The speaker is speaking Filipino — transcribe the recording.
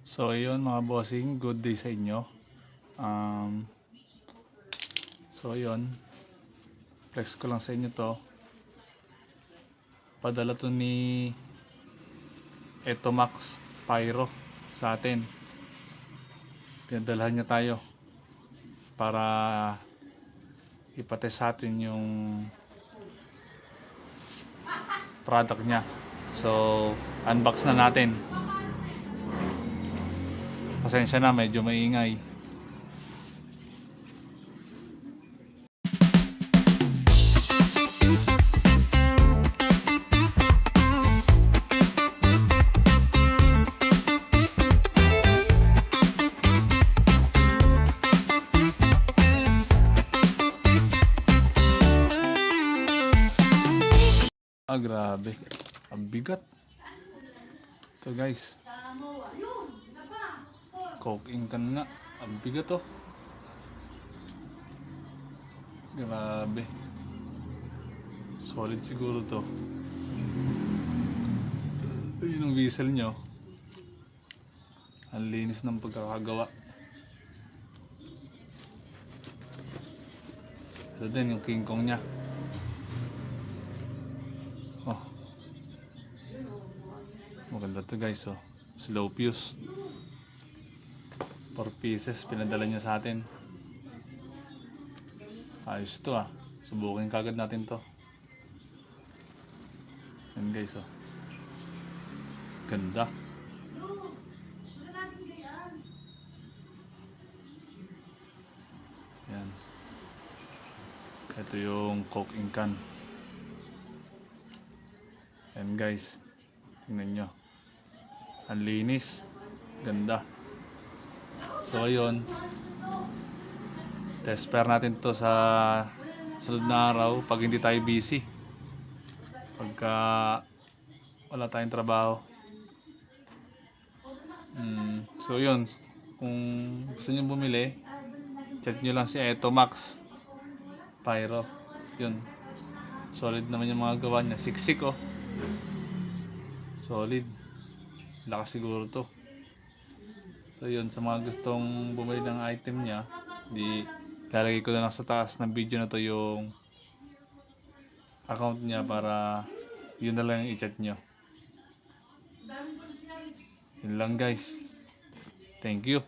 So ayun mga bossing, good day sa inyo. So ayun, flex ko lang sa inyo to. Padala to ni Etomax Pyro sa atin. Pinadalhan niya tayo para ipatest sa atin yung product niya. So unbox na natin. Pasensya na, medyo maingay. Grabe. Ang bigat. Ito guys. Coke ink can nga. Ang bigat to. Grabe. Solid siguro to. Ito yung whistle nyo. Ang linis ng pagkakagawa. Ito din yung King Kong nya. Oh. Maganda to guys, oh. Slow fuse. 4 pieces pinadala niya sa atin. Ayos to ah. Subukin kagad natin to. Yan guys, oh. Ganda. Yan. Ito yung Coke ink can. Yan guys. Tingnan nyo. Ang linis. Ganda. So ayun. Test pair natin to sa sunod na araw pag hindi tayo busy. Pagka wala tayong trabaho. So yun. Kung gusto nyo bumili, chat nyo lang si Etomax Pyro. Yun. Solid naman yung mga gawa niya. Siksik oh. Solid. Lakas siguro to. So yun, sa mga gustong bumili ng item niya, lalagay ko na lang sa taas ng video na to yung account niya para yun na lang yung i-chat nyo. Yun lang guys. Thank you.